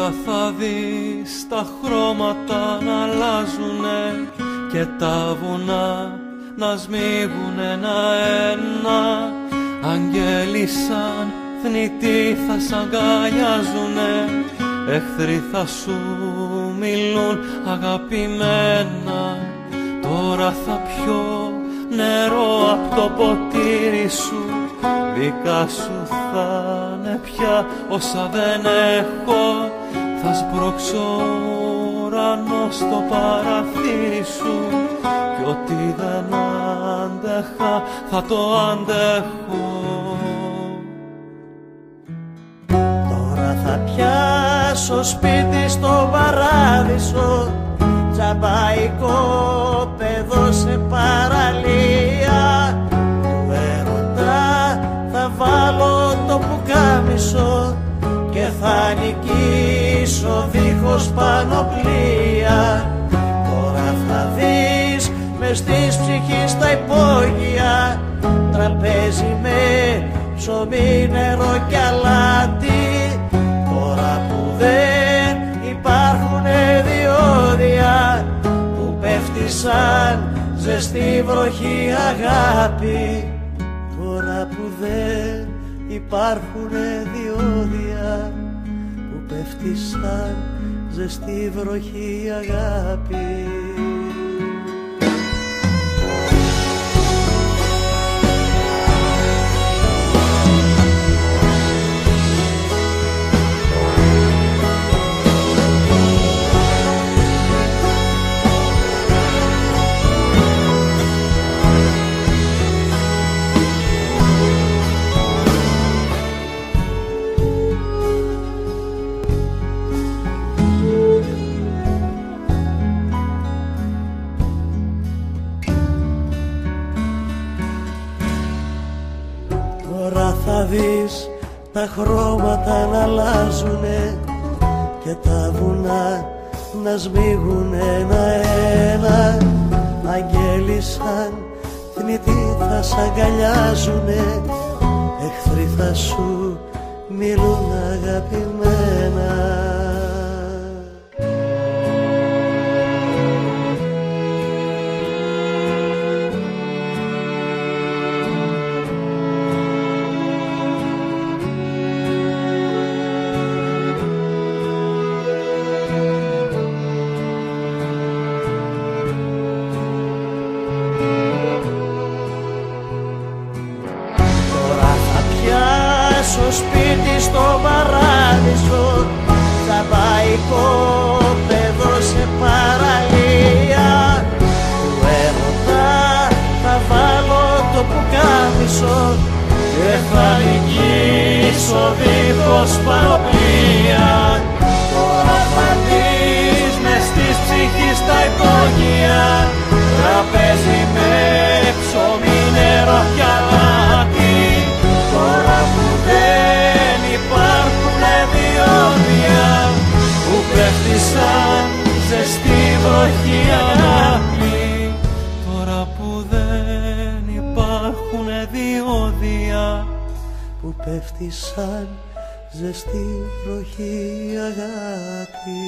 Τώρα θα δεις τα χρώματα να αλλάζουνε και τα βουνά να σμίγουν ένα-ένα. Αγγέλοι σαν θνητοί θα σ' αγκαλιάζουνε, εχθροί θα σου μιλούν αγαπημένα. Τώρα θα πιω νερό απ' το ποτήρι σου, δικά σου θα είναι πια όσα δεν έχω. Θα σπρώξω ουρανό στο παραθύρι σου κι ό,τι δεν άντεχα θα το αντέχω. Τώρα θα πιάσω σπίτι στο παράδεισο, τζαμπαϊκό παιδό σε παραλία. Του έρωτα θα βάλω το πουκάμισο και θα νικήσω δίχως πανοπλία. Τώρα θα δεις μες της ψυχής τα υπόγεια, τραπέζι με ψωμί, νερό κι αλάτι. Τώρα που δεν υπάρχουνε διόδια που πέφτει σαν ζεστή βροχή αγάπη. Τώρα που δεν υπάρχουνε διόδια που πέφτει σαν ζεστή βροχή αγάπη. Τώρα θα δεις τα χρώματα να αλλάζουνε και τα βουνά να σμίγουν ένα-ένα. Αγγέλοι σαν θνητοί θα σ' αγκαλιάζουνε, εχθροί θα σου μιλούν αγαπημένα. Στο σπίτι στο παράδεισο, τζαμπαϊκό παιδό σε παραλία. Του έρωτα θα βάλω το πουκάμισο και θα νικήσω δίχως πανοπλία. Τώρα θα δεις μες της ψυχής τα υπόγεια, τραπέζι με ψωμί, νερό κι αλάτι. Τώρα που δεν υπάρχουνε διόδια που πέφτει σαν ζεστή βροχή αγάπη. Τώρα που δεν υπάρχουνε διόδια που πέφτει σαν ζεστή βροχή αγάπη.